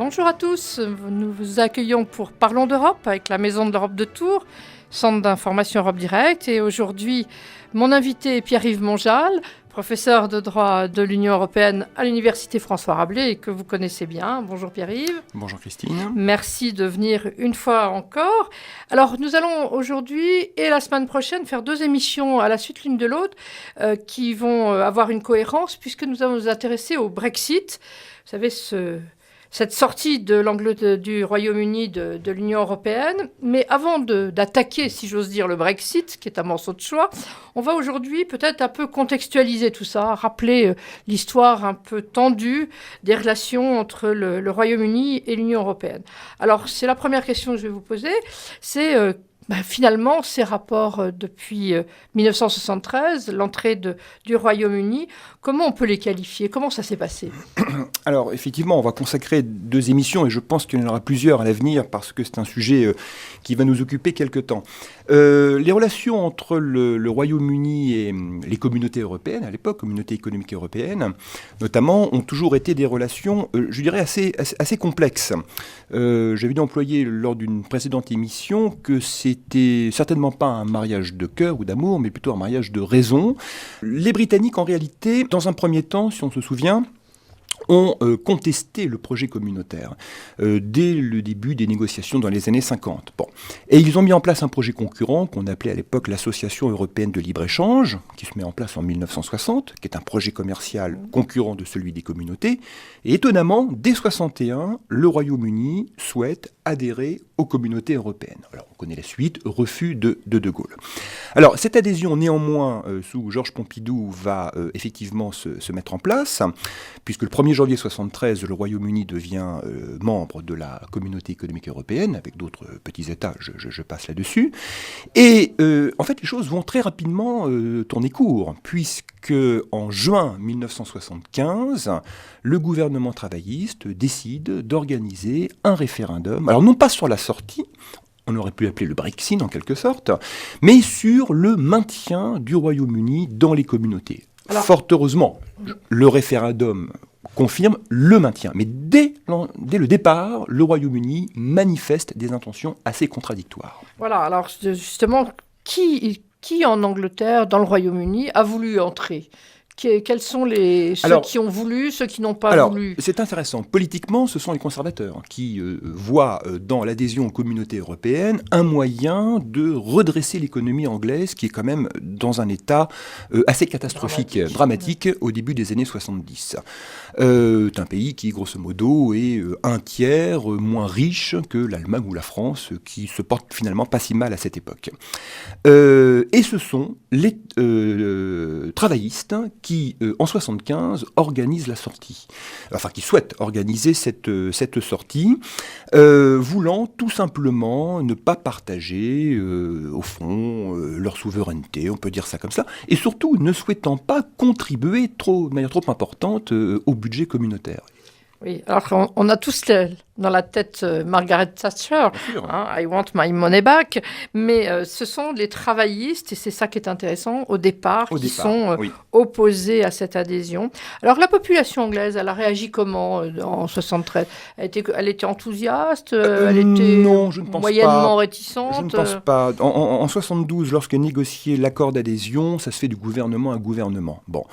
Bonjour à tous, nous vous accueillons pour Parlons d'Europe avec la Maison de l'Europe de Tours, centre d'information Europe Direct. Et aujourd'hui, mon invité est Pierre-Yves Monjal, professeur de droit de l'Union européenne à l'Université François Rabelais et que vous connaissez bien. Bonjour Pierre-Yves. Bonjour Christine. Merci de venir une fois encore. Alors nous allons aujourd'hui et la semaine prochaine faire 2 émissions à la suite l'une de l'autre qui vont avoir une cohérence puisque nous allons nous intéresser au Brexit. Vous savez, cette sortie du Royaume-Uni de l'Union européenne. Mais avant d'attaquer, si j'ose dire, le Brexit, qui est un morceau de choix, on va aujourd'hui peut-être un peu contextualiser tout ça, rappeler l'histoire un peu tendue des relations entre le Royaume-Uni et l'Union européenne. Alors, c'est la première question que je vais vous poser, c'est finalement ces rapports depuis 1973, l'entrée du Royaume-Uni, comment on peut les qualifier? Comment ça s'est passé? Alors effectivement, on va consacrer 2 émissions et je pense qu'il y en aura plusieurs à l'avenir parce que c'est un sujet qui va nous occuper quelque temps. Les relations entre le Royaume-Uni et les communautés européennes, à l'époque, communautés économiques européennes, notamment, ont toujours été des relations, je dirais, assez complexes. J'avais dû employer lors d'une précédente émission que c'était certainement pas un mariage de cœur ou d'amour, mais plutôt un mariage de raison. Les Britanniques, en réalité, dans un premier temps, si on se souvient, ont contesté le projet communautaire dès le début des négociations dans les années 50. Bon. Et ils ont mis en place un projet concurrent qu'on appelait à l'époque l'Association européenne de libre-échange, qui se met en place en 1960, qui est un projet commercial concurrent de celui des communautés. Et étonnamment, dès 1961, le Royaume-Uni souhaite adhérer aux communautés européennes. Alors, on connaît la suite, refus de De Gaulle. Alors, cette adhésion, néanmoins, sous Georges Pompidou, va effectivement se mettre en place, puisque le 1er janvier 1973, le Royaume-Uni devient membre de la communauté économique européenne, avec d'autres petits États, je passe là-dessus. Et en fait, les choses vont très rapidement tourner court, puisque en juin 1975, le gouvernement travailliste décide d'organiser un référendum, alors non pas sur la sortie, on aurait pu l'appeler le Brexit en quelque sorte, mais sur le maintien du Royaume-Uni dans les communautés. Alors, fort heureusement, le référendum confirme le maintien. Mais dès le départ, le Royaume-Uni manifeste des intentions assez contradictoires. Voilà, alors justement, qui en Angleterre, dans le Royaume-Uni, a voulu entrer ? Quels sont ceux qui ont voulu, ceux qui n'ont pas voulu? C'est intéressant. Politiquement, ce sont les conservateurs qui voient dans l'adhésion aux communautés européennes un moyen de redresser l'économie anglaise qui est quand même dans un état assez catastrophique, dramatique au début des années 70. C'est un pays qui, grosso modo, est un tiers moins riche que l'Allemagne ou la France, qui se portent finalement pas si mal à cette époque. Et ce sont les travaillistes qui, en 1975, organisent la sortie. Enfin, qui souhaitent organiser cette sortie, voulant tout simplement ne pas partager, au fond, leur souveraineté, on peut dire ça comme ça, et surtout ne souhaitant pas contribuer de manière trop importante au budget communautaire. Oui, alors on a tous dans la tête Margaret Thatcher, I want my money back, mais ce sont les travaillistes, et c'est ça qui est intéressant, au départ, sont opposés à cette adhésion. Alors la population anglaise, elle a réagi comment en 73 ? Elle était enthousiaste, elle était non, je ne pense moyennement réticente. Je ne pense pas. En 72, lorsque négocié l'accord d'adhésion, ça se fait du gouvernement à gouvernement. Bon.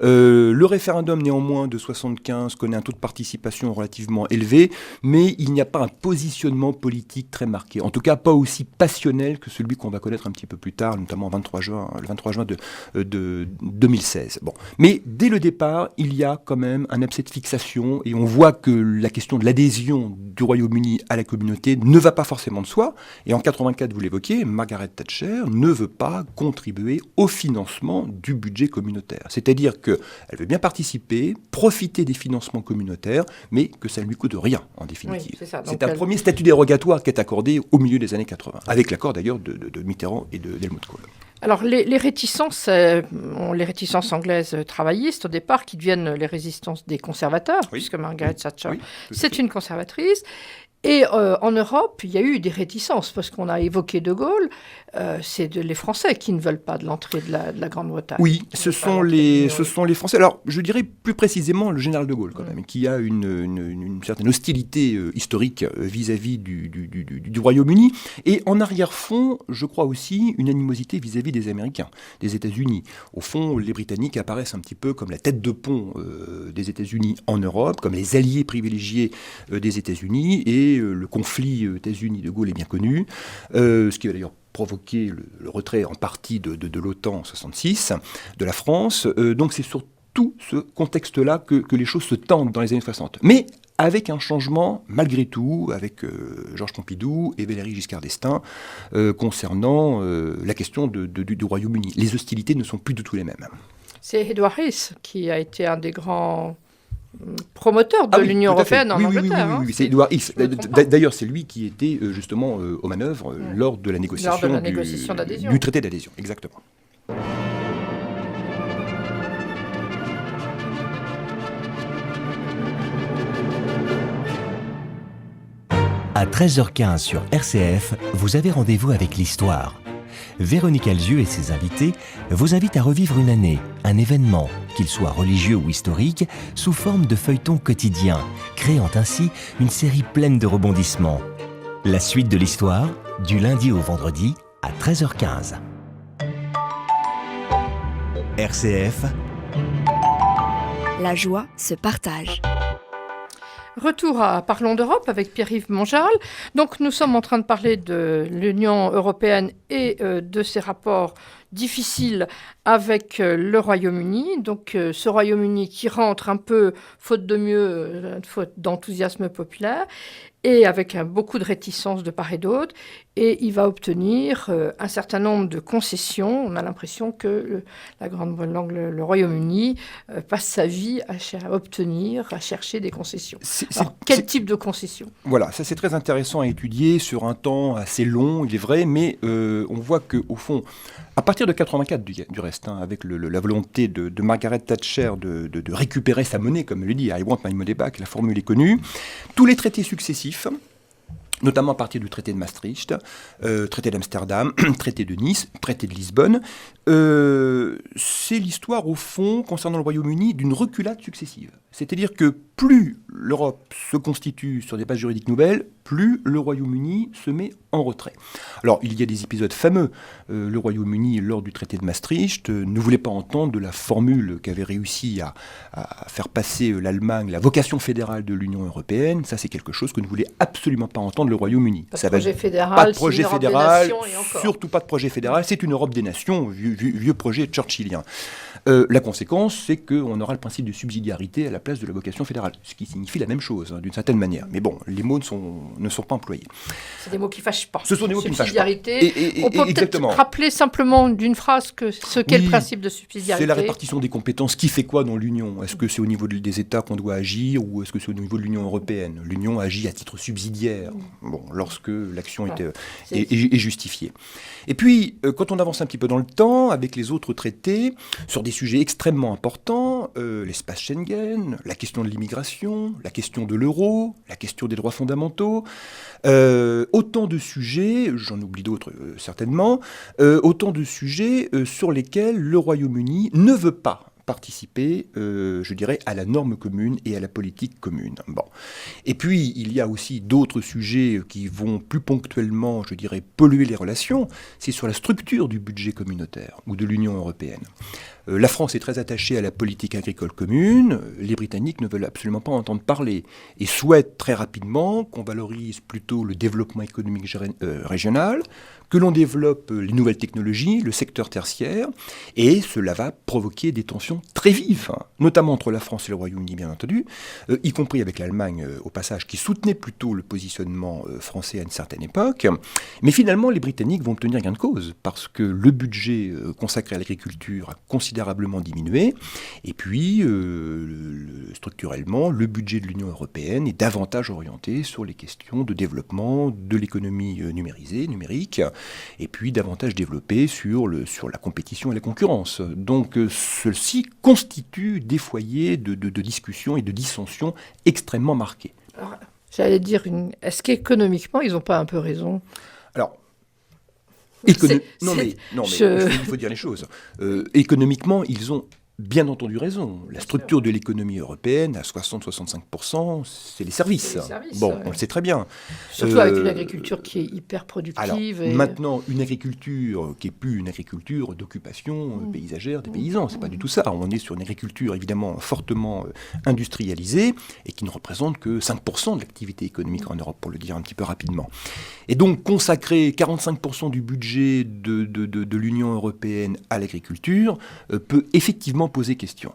Le référendum néanmoins de 75 connaît un taux de participation relativement élevé, mais il n'y a pas un positionnement politique très marqué. En tout cas, pas aussi passionnel que celui qu'on va connaître un petit peu plus tard, notamment le 23 juin de 2016. Bon. Mais dès le départ, il y a quand même un abcès de fixation et on voit que la question de l'adhésion du Royaume-Uni à la communauté ne va pas forcément de soi. Et en 84, vous l'évoquiez, Margaret Thatcher ne veut pas contribuer au financement du budget communautaire. C'est-à-dire qu'elle veut bien participer, profiter des financements communautaires, mais que ça ne lui coûte rien, en définitive. Oui, c'est un premier statut dérogatoire qui est accordé au milieu des années 80, avec l'accord d'ailleurs de Mitterrand et d'Helmut Kohl. Alors les réticences anglaises travaillistes au départ qui deviennent les résistances des conservateurs, puisque Margaret Thatcher, c'est une conservatrice. Et en Europe, il y a eu des réticences, parce qu'on a évoqué De Gaulle, c'est les Français qui ne veulent pas de l'entrée de la Grande-Bretagne. Oui, ce sont les Français. Alors, je dirais plus précisément le général de Gaulle, quand même, qui a une certaine hostilité historique vis-à-vis du Royaume-Uni. Et en arrière-fond, je crois aussi une animosité vis-à-vis des Américains, des États-Unis. Au fond, les Britanniques apparaissent un petit peu comme la tête de pont des États-Unis en Europe, comme les alliés privilégiés des États-Unis. Et le conflit États-Unis-De Gaulle est bien connu, ce qui va d'ailleurs provoqué le retrait en partie de l'OTAN en 1966, de la France. Donc c'est sur tout ce contexte-là que les choses se tendent dans les années 60. Mais avec un changement, malgré tout, avec Georges Pompidou et Valéry Giscard d'Estaing, concernant la question du Royaume-Uni. Les hostilités ne sont plus du tout les mêmes. C'est Edward Heath qui a été un des grands promoteur de l'Union européenne en Angleterre. Oui, c'est Edward Heath. D'ailleurs, c'est lui qui était justement aux manœuvres lors de la négociation, du traité d'adhésion. Exactement. À 13h15 sur RCF, vous avez rendez-vous avec l'histoire. Véronique Alzieux et ses invités vous invitent à revivre une année, un événement, qu'il soit religieux ou historique, sous forme de feuilleton quotidien, créant ainsi une série pleine de rebondissements. La suite de l'histoire, du lundi au vendredi à 13h15. RCF. La joie se partage. Retour à Parlons d'Europe avec Pierre-Yves Mongeal. Donc nous sommes en train de parler de l'Union européenne et de ses rapports difficiles avec le Royaume-Uni. Donc ce Royaume-Uni qui rentre un peu, faute de mieux, faute d'enthousiasme populaire, et avec beaucoup de réticences de part et d'autre. Et il va obtenir un certain nombre de concessions. On a l'impression que le Royaume-Uni passe sa vie à chercher des concessions. Quel type de concessions ? Voilà, ça c'est très intéressant à étudier sur un temps assez long, il est vrai, mais on voit qu'au fond, à partir de 1984 du reste, avec la volonté de Margaret Thatcher de récupérer sa monnaie, comme elle le dit, I want my money back, la formule est connue, tous les traités successifs, notamment à partir du traité de Maastricht, traité d'Amsterdam, traité de Nice, traité de Lisbonne, c'est l'histoire, au fond, concernant le Royaume-Uni, d'une reculade successive. C'est-à-dire que plus l'Europe se constitue sur des bases juridiques nouvelles, plus le Royaume-Uni se met en retrait. Alors, il y a des épisodes fameux. Le Royaume-Uni, lors du traité de Maastricht, ne voulait pas entendre de la formule qu'avait réussi à faire passer l'Allemagne, la vocation fédérale de l'Union européenne. Ça, c'est quelque chose que ne voulait absolument pas entendre le Royaume-Uni. Pas de projet fédéral, surtout pas de projet fédéral. C'est une Europe des nations, vieux projet churchillien. La conséquence, c'est qu'on aura le principe de subsidiarité à la place de la vocation fédérale, ce qui signifie la même chose, d'une certaine manière. Mais bon, les mots ne sont pas employés. C'est des mots qui ne fâchent pas. Ce sont des mots qui ne fâchent pas. On peut peut-être rappeler simplement d'une phrase ce qu'est le principe de subsidiarité. C'est la répartition des compétences. Qui fait quoi dans l'Union ? Est-ce que c'est au niveau des États qu'on doit agir ou est-ce que c'est au niveau de l'Union européenne ? L'Union agit à titre subsidiaire, lorsque l'action est justifiée. Et puis, quand on avance un petit peu dans le temps, avec les autres traités, sur des sujets extrêmement importants, l'espace Schengen, la question de l'immigration, la question de l'euro, la question des droits fondamentaux, autant de sujets, j'en oublie d'autres certainement, autant de sujets sur lesquels le Royaume-Uni ne veut pas participer, je dirais, à la norme commune et à la politique commune. Bon. Et puis, il y a aussi d'autres sujets qui vont plus ponctuellement, je dirais, polluer les relations. C'est sur la structure du budget communautaire ou de l'Union européenne. La France est très attachée à la politique agricole commune. Les Britanniques ne veulent absolument pas en entendre parler et souhaitent très rapidement qu'on valorise plutôt le développement économique régional, que l'on développe les nouvelles technologies, le secteur tertiaire, et cela va provoquer des tensions très vives, notamment entre la France et le Royaume-Uni, bien entendu, y compris avec l'Allemagne, au passage, qui soutenait plutôt le positionnement français à une certaine époque. Mais finalement, les Britanniques vont obtenir gain de cause, parce que le budget consacré à l'agriculture a considérablement diminué, et puis, structurellement, le budget de l'Union européenne est davantage orienté sur les questions de développement de l'économie numérique, et puis davantage développé sur la compétition et la concurrence. Donc ceci constitue des foyers de discussion et de dissension extrêmement marqués. Alors, J'allais dire, est-ce qu'économiquement, ils n'ont pas un peu raison? Alors, non, mais il faut dire les choses. Économiquement, ils ont bien entendu raison. La structure de l'économie européenne, à 60-65%, c'est les services. On le sait très bien. Surtout avec une agriculture qui est hyper productive. Alors, maintenant, une agriculture qui n'est plus une agriculture d'occupation paysagère des paysans. C'est pas du tout ça. On est sur une agriculture, évidemment, fortement industrialisée et qui ne représente que 5% de l'activité économique en Europe, pour le dire un petit peu rapidement. Et donc, consacrer 45% du budget de l'Union européenne à l'agriculture peut effectivement poser question.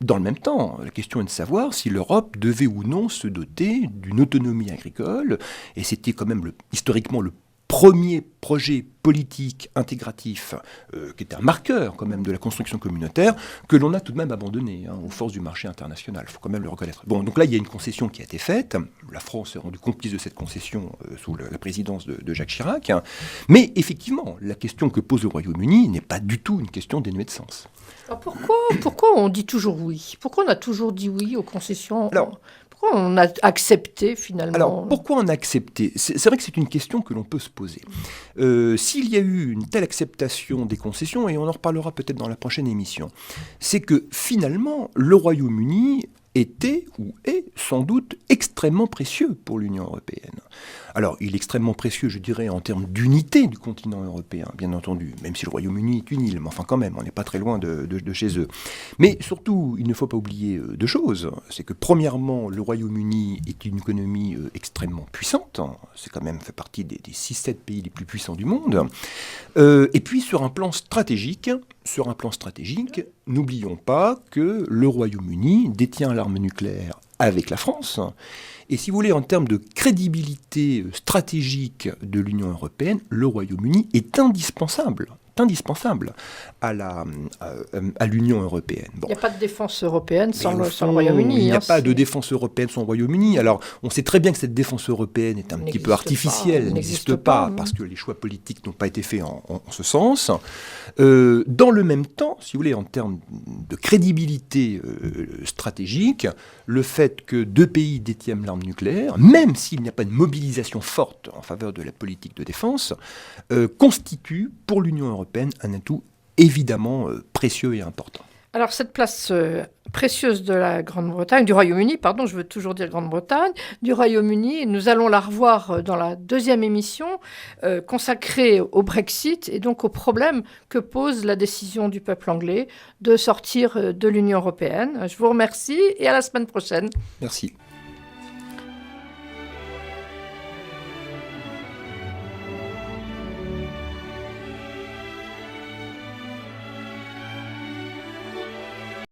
Dans le même temps, la question est de savoir si l'Europe devait ou non se doter d'une autonomie agricole, et c'était quand même historiquement le premier projet politique intégratif, qui était un marqueur quand même de la construction communautaire, que l'on a tout de même abandonné aux forces du marché international. Il faut quand même le reconnaître. Bon, donc là, il y a une concession qui a été faite. La France est rendue complice de cette concession sous la présidence de Jacques Chirac. Mais effectivement, la question que pose le Royaume-Uni n'est pas du tout une question dénuée de sens. Alors pourquoi on dit toujours oui? Pourquoi on a toujours dit oui aux concessions? Pourquoi on a accepté finalement? Alors, pourquoi on a accepté? C'est vrai que c'est une question que l'on peut se poser. S'il y a eu une telle acceptation des concessions, et on en reparlera peut-être dans la prochaine émission, c'est que finalement, le Royaume-Uni était ou est sans doute extrêmement précieux pour l'Union européenne. Alors, il est extrêmement précieux, je dirais, en termes d'unité du continent européen, bien entendu, même si le Royaume-Uni est une île, mais enfin quand même, on n'est pas très loin de chez eux. Mais surtout, il ne faut pas oublier deux choses. C'est que premièrement, le Royaume-Uni est une économie extrêmement puissante. C'est quand même fait partie des 6-7 pays les plus puissants du monde. Et puis, sur un plan stratégique, n'oublions pas que le Royaume-Uni détient l'arme nucléaire avec la France. Et si vous voulez, en termes de crédibilité stratégique de l'Union européenne, le Royaume-Uni est indispensable à l'Union européenne. Bon. Il n'y a pas de défense européenne sans le Royaume-Uni. Il n'y a pas de défense européenne sans le Royaume-Uni. Alors, on sait très bien que cette défense européenne est un petit peu artificielle, elle n'existe pas, parce que les choix politiques n'ont pas été faits en ce sens. Dans le même temps, si vous voulez, en termes de crédibilité stratégique, le fait que deux pays détiennent l'arme nucléaire, même s'il n'y a pas de mobilisation forte en faveur de la politique de défense, constitue pour l'Union européenne un atout évidemment précieux et important. Alors cette place précieuse de la Grande-Bretagne, du Royaume-Uni, pardon, je veux toujours dire Grande-Bretagne, du Royaume-Uni, nous allons la revoir dans la deuxième émission consacrée au Brexit et donc au problème que pose la décision du peuple anglais de sortir de l'Union européenne. Je vous remercie et à la semaine prochaine. Merci.